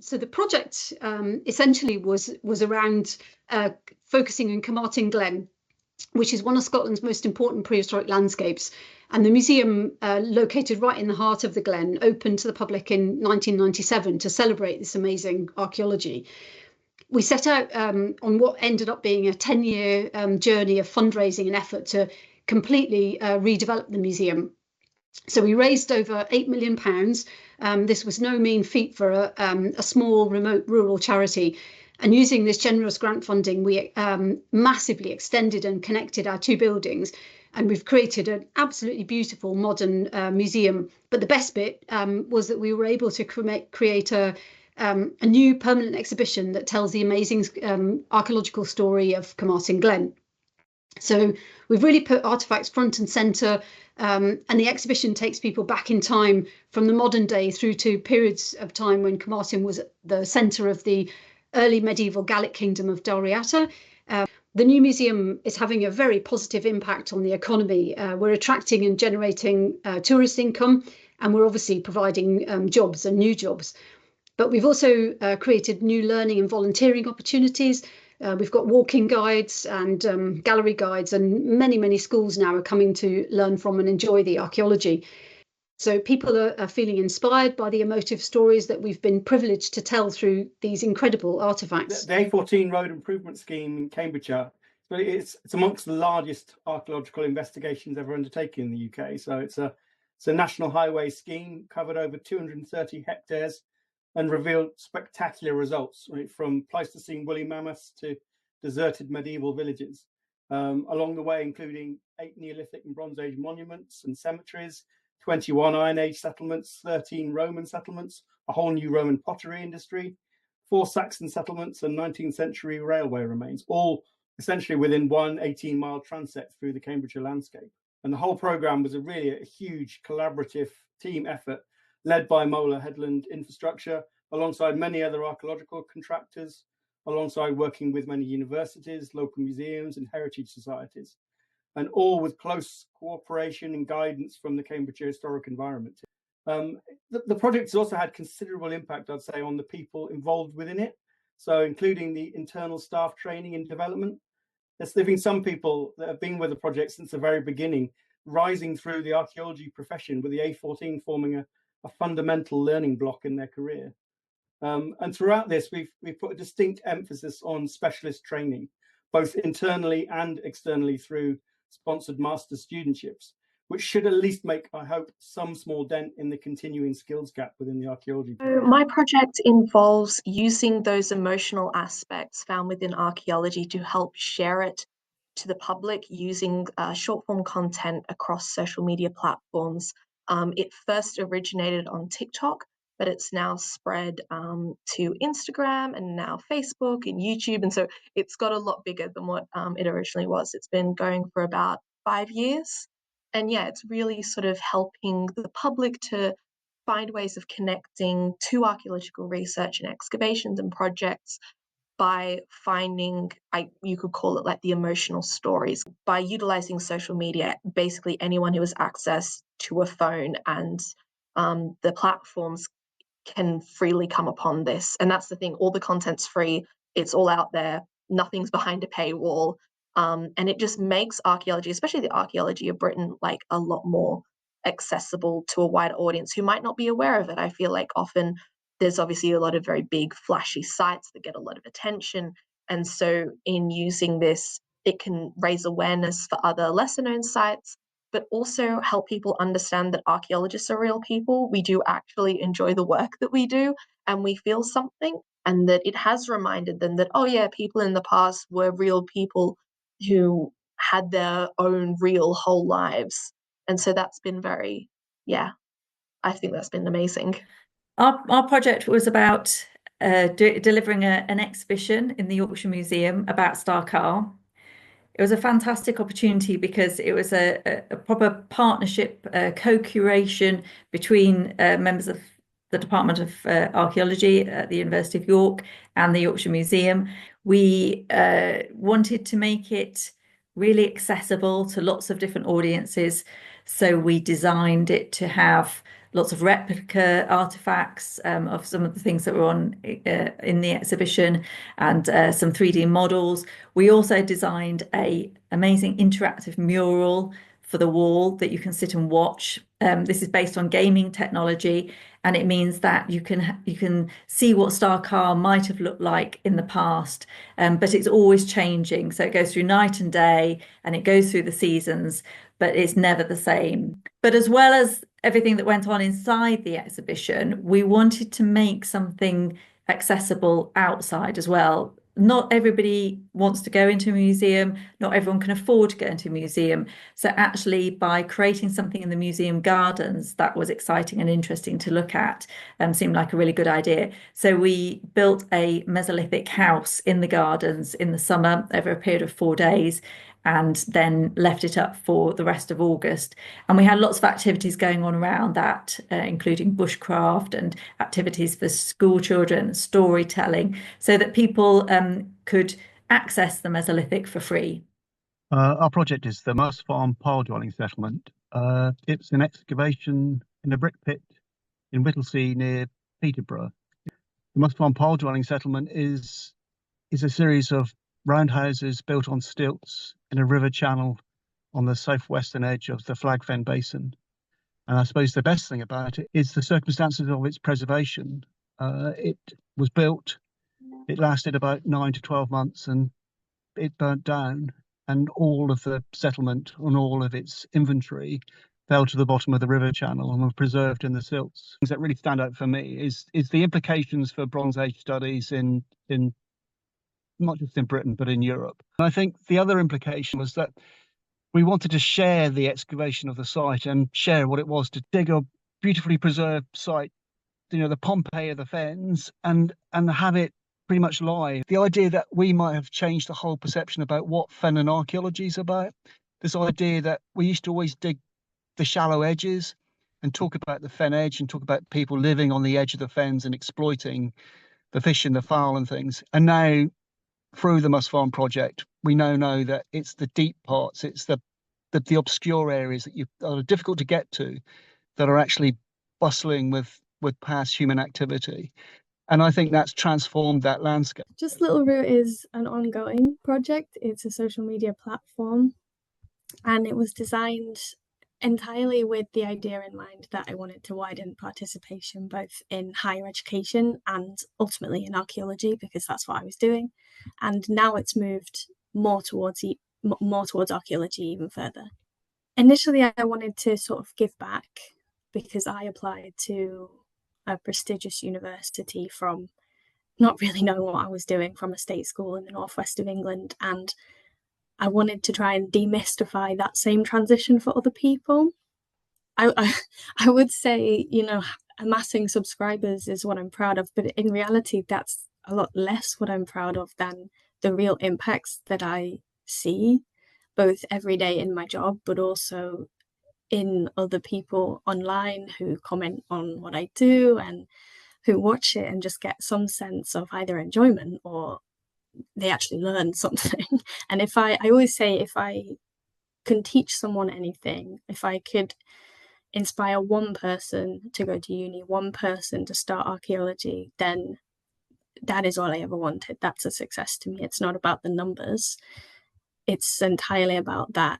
So the project essentially was around focusing on Carmarthen Glen, which is one of Scotland's most important prehistoric landscapes. And the museum, located right in the heart of the Glen, opened to the public in 1997 to celebrate this amazing archaeology. We set out on what ended up being a 10-year journey of fundraising and effort to completely redevelop the museum. So we raised over £8 million. This was no mean feat for a small, remote, rural charity. And using this generous grant funding, we massively extended and connected our two buildings. And we've created an absolutely beautiful modern museum. But the best bit was that we were able to create a new permanent exhibition that tells the amazing archaeological story of Carmarthen Glen. So we've really put artefacts front and centre, and the exhibition takes people back in time from the modern day through to periods of time when Carmarthen was at the centre of the early medieval Gallic kingdom of Dalriata. The new museum is having a very positive impact on the economy. We're attracting and generating tourist income, and we're obviously providing jobs and new jobs. But we've also created new learning and volunteering opportunities. We've got walking guides and gallery guides, and many schools now are coming to learn from and enjoy the archaeology. So people are feeling inspired by the emotive stories that we've been privileged to tell through these incredible artefacts. The A14 Road Improvement Scheme in Cambridgeshire, it's amongst the largest archaeological investigations ever undertaken in the UK. So it's a national highway scheme, covered over 230 hectares, and revealed spectacular results, right, from Pleistocene woolly mammoths to deserted medieval villages. Along the way, including 8 Neolithic and Bronze Age monuments and cemeteries, 21 Iron Age settlements, 13 Roman settlements, a whole new Roman pottery industry, 4 Saxon settlements, and 19th century railway remains, all essentially within one 18-mile transect through the Cambridgeshire landscape. And the whole programme was a huge collaborative team effort led by Mola Headland Infrastructure, alongside many other archaeological contractors, alongside working with many universities, local museums and heritage societies, and all with close cooperation and guidance from the Cambridgeshire Historic Environment. The project has also had considerable impact, I'd say, on the people involved within it, so including the internal staff training and development. There's been some people that have been with the project since the very beginning, rising through the archaeology profession, with the A14 forming a fundamental learning block in their career. And throughout this, we've put a distinct emphasis on specialist training, both internally and externally through sponsored master studentships, which should at least make, I hope, some small dent in the continuing skills gap within the archaeology. So my project involves using those emotional aspects found within archaeology to help share it to the public using short form content across social media platforms. It first originated on TikTok, but it's now spread to Instagram and now Facebook and YouTube. And so it's got a lot bigger than what it originally was. It's been going for about 5 years. And yeah, it's really sort of helping the public to find ways of connecting to archaeological research and excavations and projects by finding, you could call it like the emotional stories, by utilizing social media. Basically anyone who has access to a phone and the platforms can freely come upon this. And that's the thing, all the content's free, it's all out there, nothing's behind a paywall. And it just makes archaeology, especially the archaeology of Britain, like a lot more accessible to a wider audience who might not be aware of it. I feel like often there's obviously a lot of very big flashy sites that get a lot of attention. And so in using this, it can raise awareness for other lesser known sites, but also help people understand that archaeologists are real people. We do actually enjoy the work that we do and we feel something, and that it has reminded them that, oh yeah, people in the past were real people who had their own real whole lives. And so that's been I think that's been amazing. Our project was about delivering an exhibition in the Yorkshire Museum about Star Carl. It was a fantastic opportunity because it was a proper partnership, co-curation between members of the Department of Archaeology at the University of York and the Yorkshire Museum. We wanted to make it really accessible to lots of different audiences. So we designed it to have lots of replica artifacts of some of the things that were on in the exhibition, and some 3D models. We also designed an amazing interactive mural for the wall that you can sit and watch. This is based on gaming technology, and it means that you can see what Star-Car might have looked like in the past, but it's always changing. So it goes through night and day, and it goes through the seasons, but it's never the same. But as well as everything that went on inside the exhibition, we wanted to make something accessible outside as well. Not everybody wants to go into a museum, not everyone can afford to go into a museum. So actually, by creating something in the museum gardens that was exciting and interesting to look at, seemed like a really good idea. So we built a Mesolithic house in the gardens in the summer over a period of 4 days, and then left it up for the rest of August. And we had lots of activities going on around that, including bushcraft and activities for school children, storytelling, so that people could access the Mesolithic for free. Our project is the Moss Farm pile dwelling settlement. It's an excavation in a brick pit in Whittlesea near Peterborough. The Moss Farm pile dwelling settlement is a series of roundhouses built on stilts in a river channel on the southwestern edge of the Flag Fen Basin. And I suppose the best thing about it is the circumstances of its preservation. It was built, it lasted about 9 to 12 months, and it burnt down, and all of the settlement and all of its inventory fell to the bottom of the river channel and were preserved in the silts. Things that really stand out for me is the implications for Bronze Age studies in not just in Britain, but in Europe. And I think the other implication was that we wanted to share the excavation of the site and share what it was to dig a beautifully preserved site, the Pompeii of the Fens, and have it pretty much live. The idea that we might have changed the whole perception about what Fenland archaeology is about. This idea that we used to always dig the shallow edges and talk about the Fen edge and talk about people living on the edge of the Fens and exploiting the fish and the fowl and things. And now, through the Moss Farm project, we now know that it's the deep parts, it's the obscure areas that are difficult to get to, that are actually bustling with past human activity. And I think that's transformed that landscape. Just Little Root is an ongoing project. It's a social media platform, and it was designed entirely with the idea in mind that I wanted to widen participation both in higher education and ultimately in archaeology, because that's what I was doing. And now it's moved more towards archaeology even further. Initially, I wanted to sort of give back because I applied to a prestigious university from not really knowing what I was doing, from a state school in the northwest of England, and I wanted to try and demystify that same transition for other people. I would say, amassing subscribers is what I'm proud of, but in reality, that's a lot less what I'm proud of than the real impacts that I see, both every day in my job, but also in other people online who comment on what I do and who watch it and just get some sense of either enjoyment or they actually learn something. And I always say, if I can teach someone anything, if I could inspire one person to go to uni, one person to start archaeology, then that is all I ever wanted. That's a success to me. It's not about the numbers. It's entirely about that